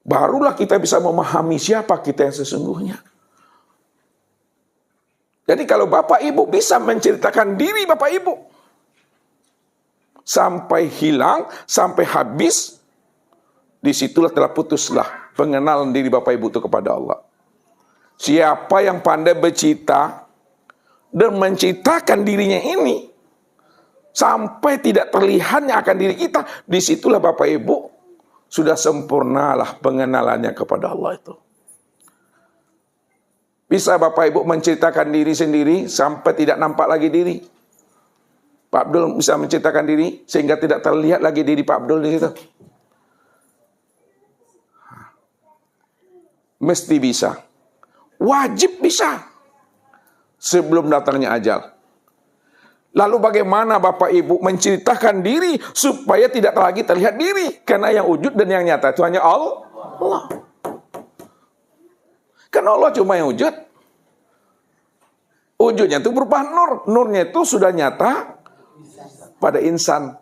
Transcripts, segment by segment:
Barulah kita bisa memahami siapa kita yang sesungguhnya. Jadi kalau Bapak Ibu bisa menceritakan diri Bapak Ibu sampai hilang, sampai habis, disitulah telah putuslah pengenalan diri Bapak Ibu itu kepada Allah. Siapa yang pandai bercita dan menciptakan dirinya ini sampai tidak terlihatnya akan diri kita, disitulah Bapak Ibu sudah sempurnalah pengenalannya kepada Allah itu. Bisa Bapak Ibu menceritakan diri sendiri sampai tidak nampak lagi diri. Pak Abdul bisa menceritakan diri sehingga tidak terlihat lagi diri Pak Abdul di situ. Mesti bisa. Wajib bisa. Sebelum datangnya ajal. Lalu bagaimana Bapak Ibu menceritakan diri supaya tidak lagi terlihat diri? Karena yang wujud dan yang nyata itu hanya Allah. Karena Allah cuma yang wujud. Wujudnya itu berupa nur. Nurnya itu sudah nyata pada insan.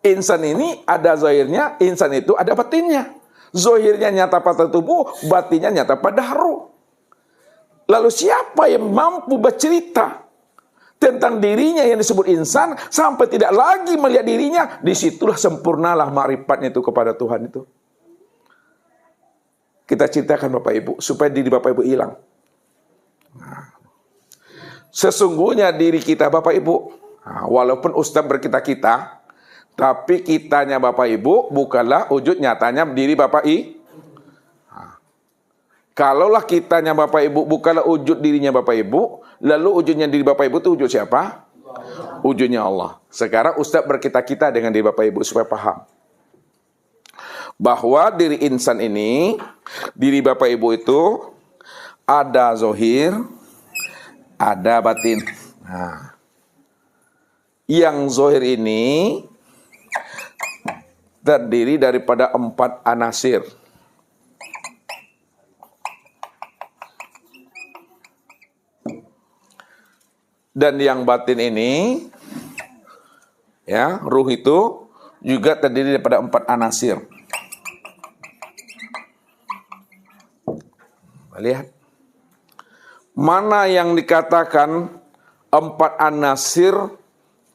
Insan ini ada zahirnya, insan itu ada batinnya. Zahirnya nyata pada tubuh, batinnya nyata pada ruh. Lalu siapa yang mampu bercerita tentang dirinya yang disebut insan sampai tidak lagi melihat dirinya, disitulah sempurnalah ma'rifatnya itu kepada Tuhan itu. Kita ceritakan Bapak Ibu supaya diri Bapak Ibu hilang. Sesungguhnya diri kita Bapak Ibu, walaupun Ustaz berkita-kita, tapi kitanya Bapak Ibu bukanlah wujud nyatanya diri Bapak Ibu. Kalaulah kitanya Bapak Ibu bukanlah wujud dirinya Bapak Ibu, lalu wujudnya diri Bapak Ibu itu wujud siapa? Wujudnya Allah. Sekarang Ustaz berkita-kita dengan diri Bapak Ibu supaya paham bahwa diri insan ini, diri Bapak Ibu itu ada zahir, ada batin. Nah, yang zahir ini terdiri daripada 4 anasir. Dan yang batin ini, ya, ruh itu juga terdiri daripada 4 anasir. Lihat. Mana yang dikatakan 4 anasir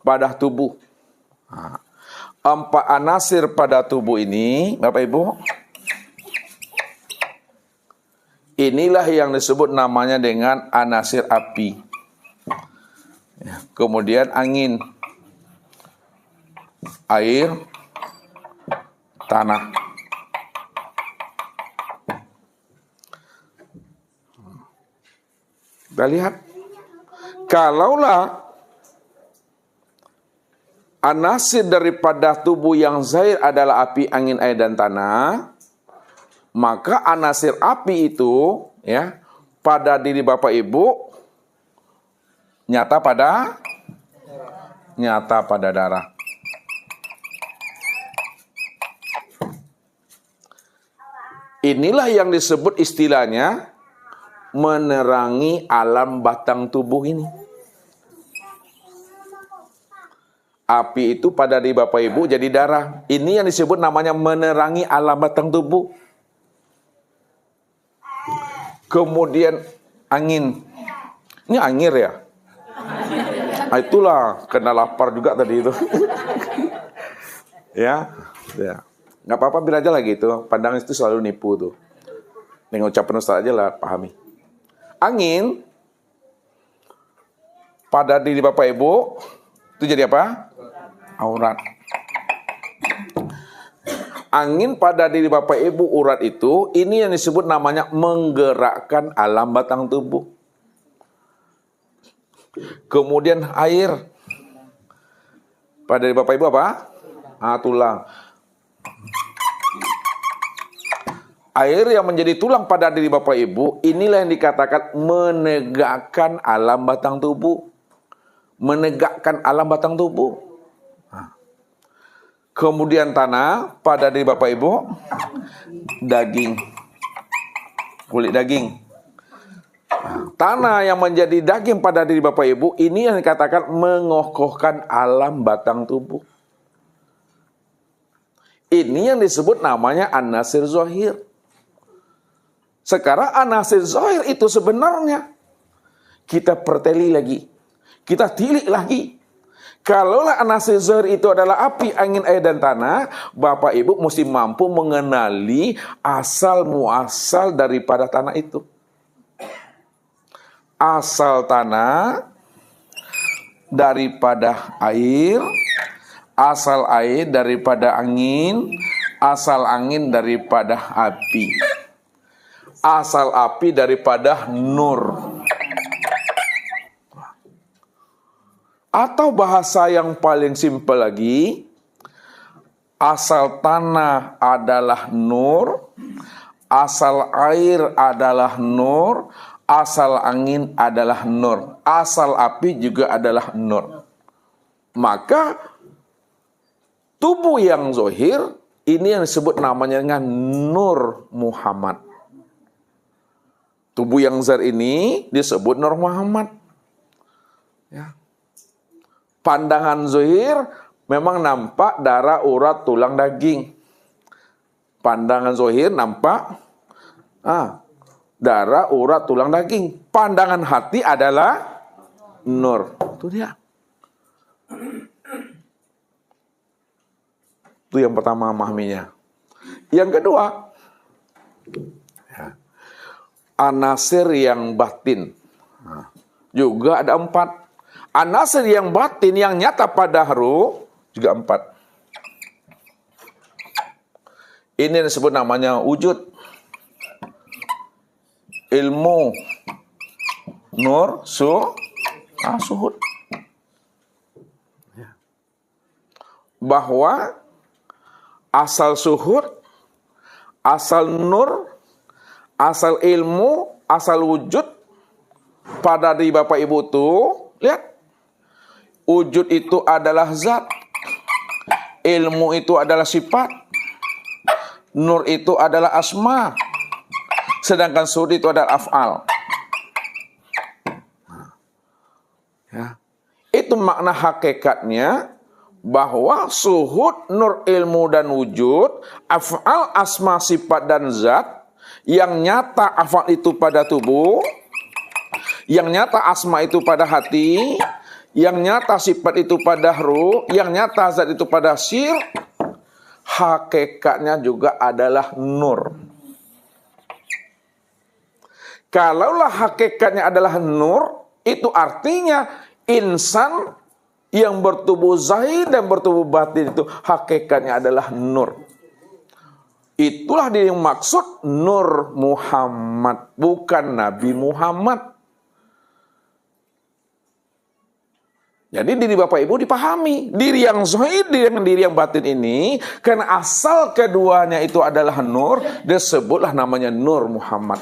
pada tubuh? 4 anasir pada tubuh ini, Bapak Ibu, inilah yang disebut namanya dengan anasir api. Kemudian angin, air, tanah. Kita lihat, kalaulah anasir daripada tubuh yang zahir adalah api, angin, air, dan tanah, maka anasir api itu, ya, pada diri Bapak Ibu nyata pada darah. Inilah yang disebut istilahnya menerangi alam batang tubuh ini. Api itu pada diri Bapak Ibu jadi darah. Ini yang disebut namanya menerangi alam batang tubuh. Kemudian angin. Ini angin ya? Itulah, kena lapar juga tadi itu. Ya. Nggak apa-apa, biar aja lagi itu. Pandangan itu selalu nipu tuh. Dengan ucapan Ustaz aja lah, pahami. Angin pada diri Bapak Ibu itu jadi apa? Aurat. Angin pada diri Bapak Ibu urat itu, ini yang disebut namanya menggerakkan alam batang tubuh. Kemudian air pada diri Bapak Ibu apa? Tulang. Air yang menjadi tulang pada diri Bapak Ibu, inilah yang dikatakan menegakkan alam batang tubuh. Menegakkan alam batang tubuh. Kemudian tanah pada diri Bapak Ibu, daging. Kulit daging. Tanah yang menjadi daging pada diri Bapak Ibu, ini yang dikatakan mengokohkan alam batang tubuh. Ini yang disebut namanya an-nasir zahir. Sekarang an-nasir zahir itu sebenarnya kita perteli lagi. Kita tilik lagi. Kalaulah an-nasir zahir itu adalah api, angin, air, dan tanah, Bapak Ibu mesti mampu mengenali asal muasal daripada tanah itu. Asal tanah daripada air, asal air daripada angin, asal angin daripada api, asal api daripada nur. Atau bahasa yang paling simpel lagi, asal tanah adalah nur, asal air adalah nur, asal angin adalah nur, asal api juga adalah nur. Maka tubuh yang zahir ini yang disebut namanya dengan Nur Muhammad. Tubuh yang zahir ini disebut Nur Muhammad. Ya. Pandangan zahir memang nampak darah, urat, tulang, daging. Pandangan zahir nampak darah, urat, tulang, daging. Pandangan hati adalah nur. Itu dia. Itu yang pertama memahaminya. Yang kedua, an-nasir yang batin. Juga ada 4. An-nasir yang batin yang nyata pada ruh juga 4. Ini disebut namanya wujud, ilmu, nur, suhud. Bahwa asal suhud, asal nur, asal ilmu, asal wujud pada diri Bapak Ibu tuh, lihat. Wujud itu adalah zat, ilmu itu adalah sifat, nur itu adalah asma, sedangkan suhud itu adalah af'al. Ya. Itu makna hakikatnya, bahwa suhud, nur, ilmu, dan wujud, af'al, asma, sifat, dan zat, yang nyata af'al itu pada tubuh, yang nyata asma itu pada hati, yang nyata sifat itu pada ruh, yang nyata zat itu pada sir, hakikatnya juga adalah nur. Kalaulah hakikatnya adalah nur, itu artinya insan yang bertubuh zahir dan bertubuh batin itu hakikatnya adalah nur. Itulah dia yang maksud Nur Muhammad, bukan Nabi Muhammad. Jadi diri Bapak Ibu dipahami, diri yang zahir dengan diri yang batin ini, karena asal keduanya itu adalah nur, disebutlah namanya Nur Muhammad.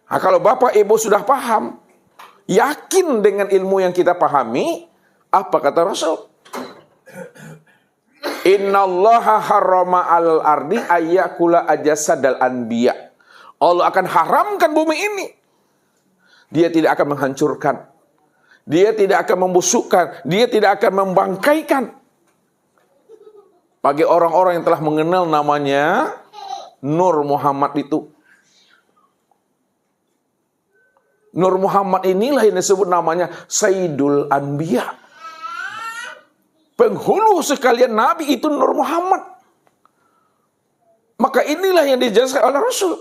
Nah, kalau Bapak Ibu sudah paham, yakin dengan ilmu yang kita pahami, apa kata Rasul? Innallaha harrama alal ardi ayyakula ajasadal anbiya. Allah akan haramkan bumi ini. Dia tidak akan menghancurkan. Dia tidak akan membusukkan, dia tidak akan membangkaikan. Bagi orang-orang yang telah mengenal namanya Nur Muhammad itu. Nur Muhammad inilah yang disebut namanya Sayyidul Anbiya. Penghulu sekalian Nabi itu Nur Muhammad. Maka inilah yang dijelaskan oleh Rasul.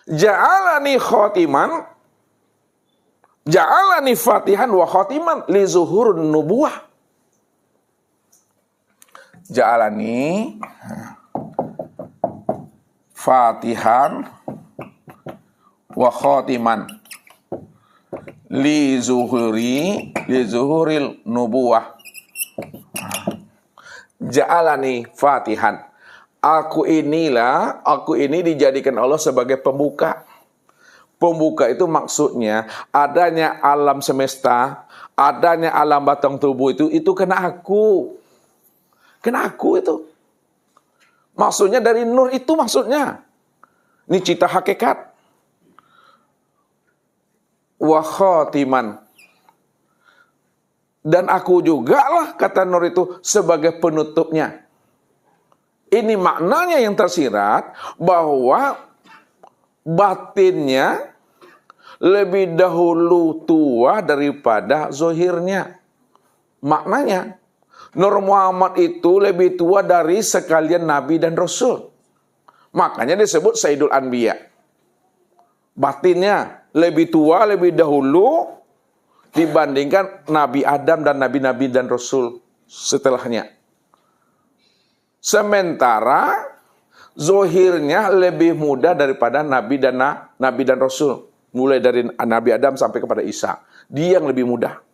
Ja'alani khatiman, ja'alani fatihan wa khatiman li zuhurun nubuwah. Ja'alani fatihan wa khatiman li zuhuril nubuwah. Ja'alani fatihan. Aku ini dijadikan Allah sebagai pembuka. Pembuka itu maksudnya adanya alam semesta, adanya alam batang tubuh itu kena aku. Kena aku itu. Maksudnya dari nur itu maksudnya. Ini cita hakikat. Wa khatiman. Dan aku juga lah, kata Nur itu, sebagai penutupnya. Ini maknanya yang tersirat, bahwa batinnya lebih dahulu tua daripada zohirnya. Maknanya, Nur Muhammad itu lebih tua dari sekalian Nabi dan Rasul. Makanya disebut Sayyidul Anbiya. Batinnya lebih tua, lebih dahulu dibandingkan Nabi Adam dan Nabi-Nabi dan Rasul setelahnya. Sementara zohirnya lebih muda daripada Nabi dan Rasul. Mulai dari Nabi Adam sampai kepada Isa. Dia yang lebih muda.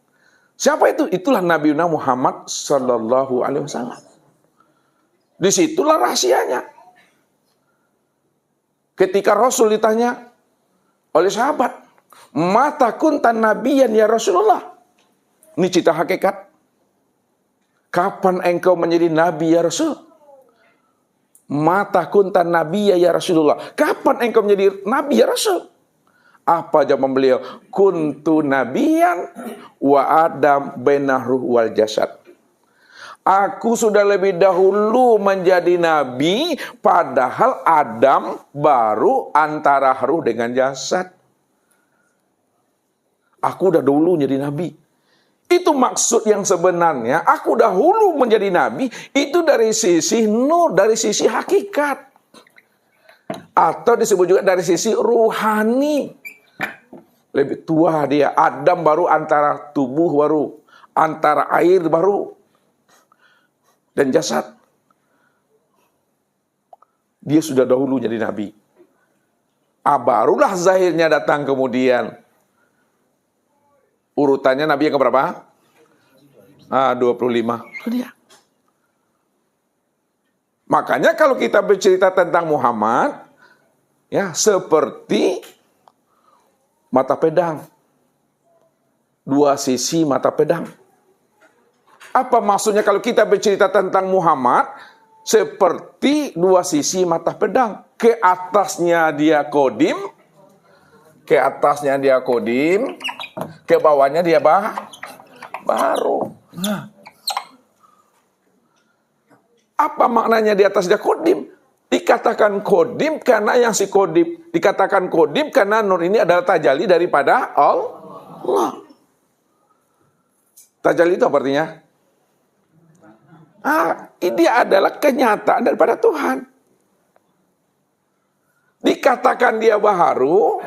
Siapa itu? Itulah Nabi Muhammad Sallallahu Alaihi Wasallam. Disitulah rahasianya. Ketika Rasul ditanya oleh sahabat, "Mata kuntan nabiyan ya Rasulullah?" Ini cerita hakikat. Kapan engkau menjadi nabi ya Rasul? Mata kuntan nabiya ya Rasulullah. Kapan engkau menjadi nabi ya Rasul? Apa jawaban beliau? Kuntu nabiyan wa Adam bainah ruh wal jasad. Aku sudah lebih dahulu menjadi nabi, padahal Adam baru antara ruh dengan jasad. Aku udah dulu jadi nabi. Itu maksud yang sebenarnya, aku dahulu menjadi nabi, itu dari sisi nur, dari sisi hakikat. Atau disebut juga dari sisi ruhani. Lebih tua dia. Adam baru antara tubuh baru. Antara air baru. Dan jasad. Dia sudah dahulu jadi nabi. Barulah zahirnya datang kemudian. Urutannya nabi yang keberapa? 25. Itu dia. Makanya kalau kita bercerita tentang Muhammad, ya seperti mata pedang. Dua sisi mata pedang. Apa maksudnya kalau kita bercerita tentang Muhammad? Seperti dua sisi mata pedang. Ke atasnya dia kodim. Ke atasnya dia kodim. Ke bawahnya dia baru. Nah. Apa maknanya di atas dia kodim? Dikatakan kodim karena yang si kodim. Dikatakan kodim karena nur ini adalah tajalli daripada Allah. Tajalli itu apa artinya? Ini adalah kenyataan daripada Tuhan. Dikatakan dia baharu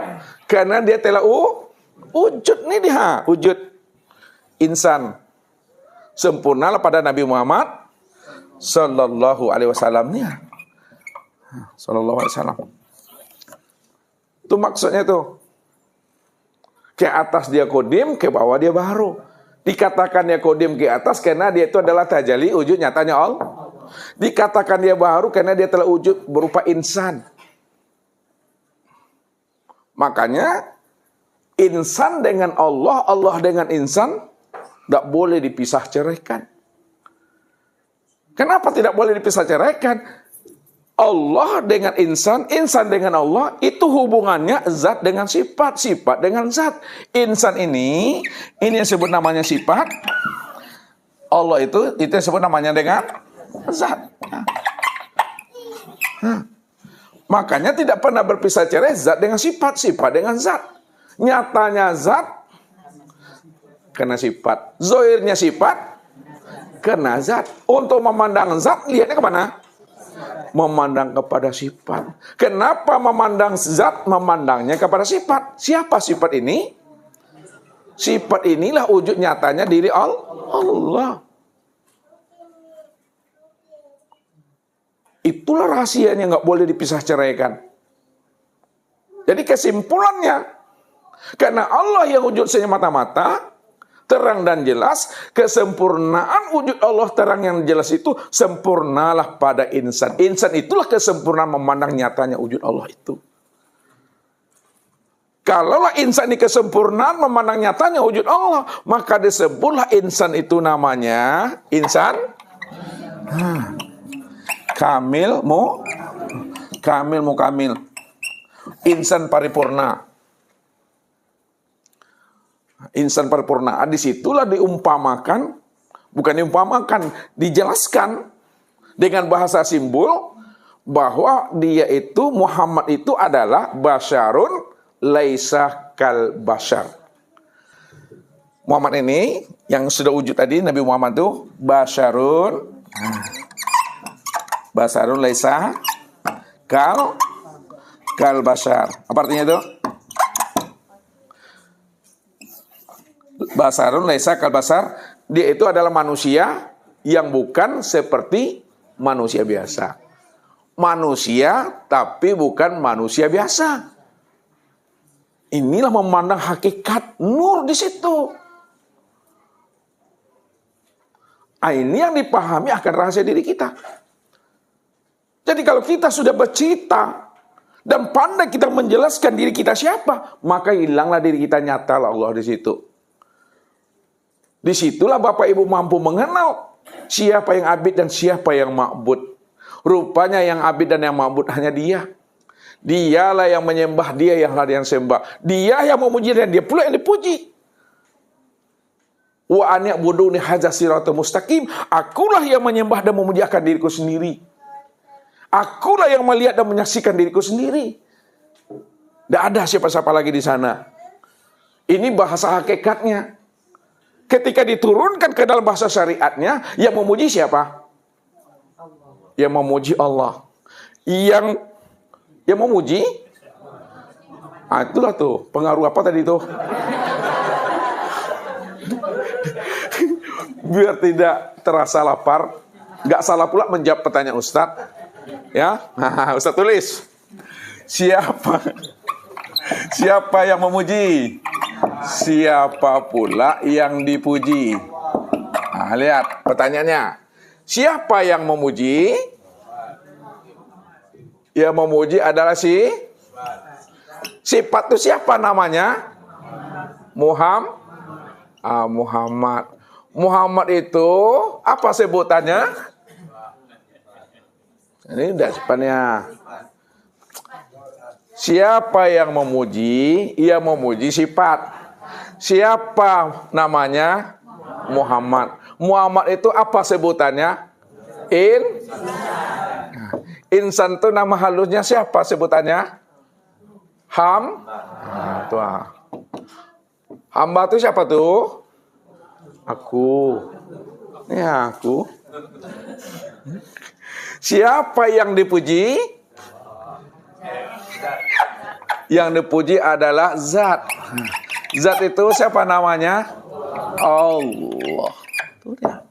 karena dia telah wujud nih dia. Wujud insan. Sempurnalah pada Nabi Muhammad Sallallahu Alaihi Wasallamnya. Sallallahu Alaihi Wasallam. Itu maksudnya tuh. Ke atas dia kodim, ke bawah dia baru. Dikatakan dia kodim ke atas karena dia itu adalah tajalli wujud nyatanya Allah. Dikatakan dia baru karena dia telah wujud berupa insan. Makanya insan dengan Allah, Allah dengan insan tidak boleh dipisah ceraikan. Kenapa tidak boleh dipisah ceraikan? Allah dengan insan, insan dengan Allah, itu hubungannya zat dengan sifat, sifat dengan zat. Insan ini yang sebut namanya sifat. Allah itu yang sebut namanya dengan zat. Makanya tidak pernah berpisah cerai zat dengan sifat, sifat dengan zat. Nyatanya zat kena sifat, zohirnya sifat kena zat. Untuk memandang zat, lihatnya kemana? Memandang kepada sifat. Kenapa memandang zat? Memandangnya kepada sifat. Siapa sifat ini? Sifat inilah wujud nyatanya diri Allah. Itulah rahasianya, nggak boleh dipisah ceraikan. Jadi kesimpulannya, karena Allah yang wujud semata-mata, terang dan jelas, kesempurnaan wujud Allah terang yang jelas itu sempurnalah pada insan. Insan itulah kesempurnaan memandang nyatanya wujud Allah itu. Kalaulah insan ini kesempurnaan memandang nyatanya wujud Allah, maka disebutlah insan itu namanya insan kamil. Insan paripurna. insan paripurna. Disitulah diumpamakan, bukan diumpamakan, dijelaskan dengan bahasa simbol bahwa dia itu, Muhammad itu adalah basyarun laisa kal basyar. Muhammad ini yang sudah wujud tadi, Nabi Muhammad itu basyarun laisa kal basyar. Apa artinya itu? Basyarun laisa kal basyar, dia itu adalah manusia yang bukan seperti manusia biasa. Manusia tapi bukan manusia biasa. Inilah memandang hakikat nur di situ. Ini yang dipahami akan rahasia diri kita. Jadi kalau kita sudah bercita dan pandai kita menjelaskan diri kita siapa, maka hilanglah diri kita, nyatalah Allah di situ. Disitulah Bapak Ibu mampu mengenal siapa yang abid dan siapa yang ma'bud. Rupanya yang abid dan yang ma'bud hanya Dia. Dialah yang menyembah, Dia yang sembah. Dia yang memuji dan Dia pula yang dipuji. Wa an ya'buduni hadza siratal mustaqim. Akulah yang menyembah dan memuliakan diriku sendiri. Akulah yang melihat dan menyaksikan diriku sendiri. Tidak ada siapa-siapa lagi di sana. Ini bahasa hakikatnya. Ketika diturunkan ke dalam bahasa syariatnya, yang memuji siapa? Yang memuji Allah. Yang memuji, itulah tuh pengaruh apa tadi tuh? Biar tidak terasa lapar, nggak salah pula menjawab pertanyaan Ustadz. Ya, Ustadz tulis. Siapa yang memuji? Siapa pula yang dipuji? Nah, lihat pertanyaannya. Siapa yang memuji? Yang memuji adalah sifat itu siapa namanya? Muhammad. Muhammad itu apa sebutannya? Ini udah depannya. Siapa yang memuji? Ia memuji sifat. Siapa namanya? Muhammad. Muhammad itu apa sebutannya? Insan itu nama halusnya siapa sebutannya? Hamba itu siapa tuh? Aku. Ya, aku. Siapa yang dipuji? Yang dipuji adalah zat. Zat itu siapa namanya? Allah. Itu dia.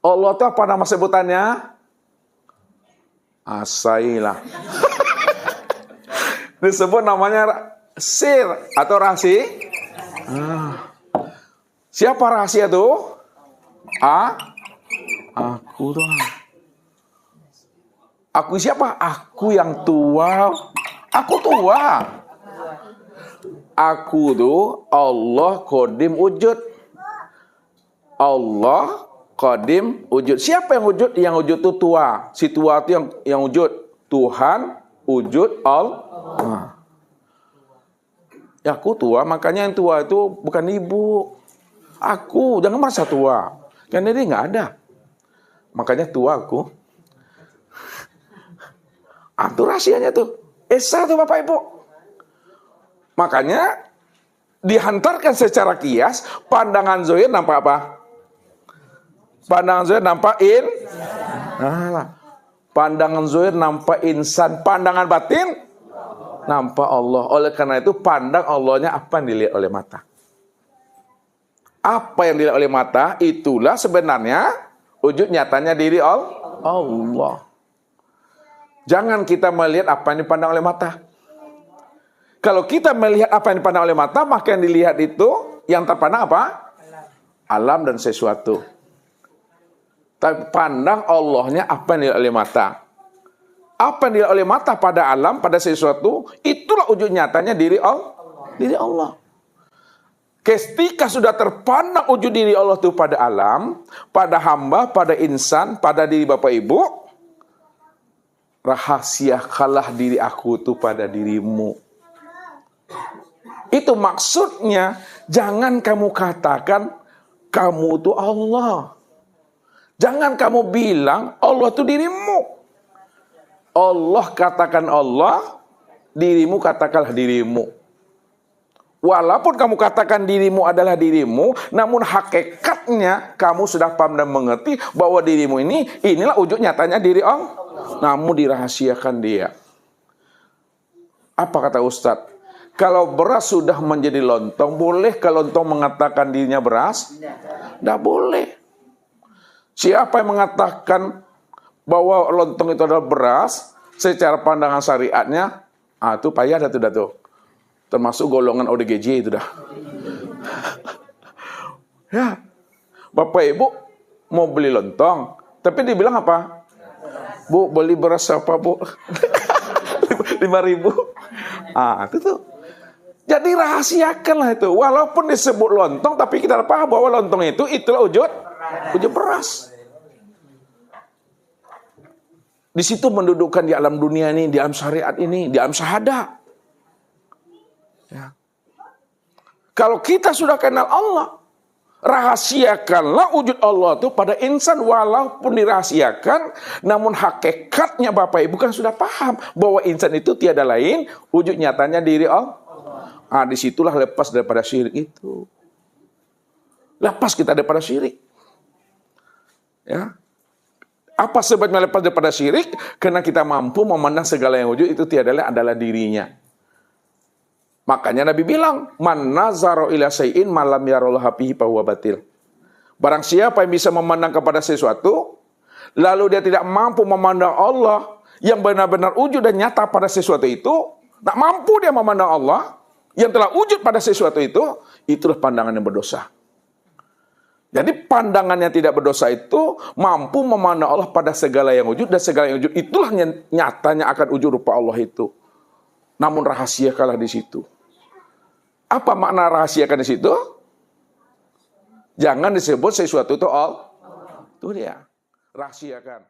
Allah itu apa nama sebutannya? Asailah. Disebut namanya sir atau rahasia. Siapa rahasia tuh? Aku doang. Aku siapa? Aku yang tua. Aku tua. Aku tuh Allah Qadim wujud. Allah Qadim wujud. Siapa yang wujud? Yang wujud itu tua. Si tua itu yang wujud. Tuhan wujud Allah. Ya aku tua, makanya yang tua itu bukan ibu. Aku, jangan merasa tua. Karena dia nggak ada. Makanya tua aku. Itu rahasianya tuh. Esa tuh Bapak Ibu. Makanya dihantarkan secara kias, pandangan zahir nampak apa? Pandangan zahir nampak pandangan zahir nampak insan, pandangan batin nampak Allah. Oleh karena itu pandang Allahnya apa yang dilihat oleh mata. Apa yang dilihat oleh mata itulah sebenarnya wujud nyatanya diri Allah. Jangan kita melihat apa yang dipandang oleh mata. Kalau kita melihat apa yang dipandang oleh mata, maka yang dilihat itu yang terpandang apa? Alam dan sesuatu. Tapi pandang Allahnya apa yang dilihat oleh mata. Apa yang dilihat oleh mata pada alam, pada sesuatu, itulah wujud nyatanya diri Allah. Ketika sudah terpandang wujud diri Allah itu pada alam, pada hamba, pada insan, pada diri Bapak Ibu, rahasiakanlah diri aku itu pada dirimu. Itu maksudnya, jangan kamu katakan kamu itu Allah. Jangan kamu bilang Allah itu dirimu. Allah katakan Allah, dirimu katakanlah dirimu. Walaupun kamu katakan dirimu adalah dirimu, namun hakikatnya kamu sudah paham dan mengerti bahwa dirimu ini, inilah wujud nyatanya diri Allah. Namun dirahasiakan dia. Apa kata Ustadz? Kalau beras sudah menjadi lontong, boleh kalau lontong mengatakan dirinya beras? Tidak boleh. Siapa yang mengatakan bahwa lontong itu adalah beras, secara pandangan syariatnya, itu payah dah tuh. Termasuk golongan ODGJ itu dah. Ya, Bapak Ibu mau beli lontong, tapi dibilang apa? Bu, beli beras apa bu? 5.000. Itu tuh. Jadi rahasiakanlah itu. Walaupun disebut lontong, tapi kita paham bahwa lontong itu itulah wujud beras. Di situ mendudukkan di alam dunia ini, di alam syariat ini, di alam syahadah. Ya. Kalau kita sudah kenal Allah, rahasiakanlah wujud Allah itu pada insan, walaupun dirahasiakan, namun hakikatnya Bapak Ibu kan sudah paham bahwa insan itu tiada lain, wujud nyatanya diri Allah. Disitulah lepas daripada syirik itu. Lepas kita daripada syirik. Ya. Apa sebabnya lepas daripada syirik? Karena kita mampu memandang segala yang wujud itu tiada lain adalah dirinya. Makanya Nabi bilang, man nazara ila syai'in malam yarallahu fihi fahuwa batil. Barang siapa yang bisa memandang kepada sesuatu, lalu dia tidak mampu memandang Allah yang benar-benar wujud dan nyata pada sesuatu itu, tak mampu dia memandang Allah yang telah wujud pada sesuatu itu, itulah pandangan yang berdosa. Jadi pandangan yang tidak berdosa itu mampu memandang Allah pada segala yang wujud, dan segala yang wujud itulah yang nyatanya akan wujud rupa Allah itu. Namun rahasiakanlah di situ. Apa makna rahasiakan di situ? Jangan disebut sesuatu itu Allah. Itu dia. Rahasiakan.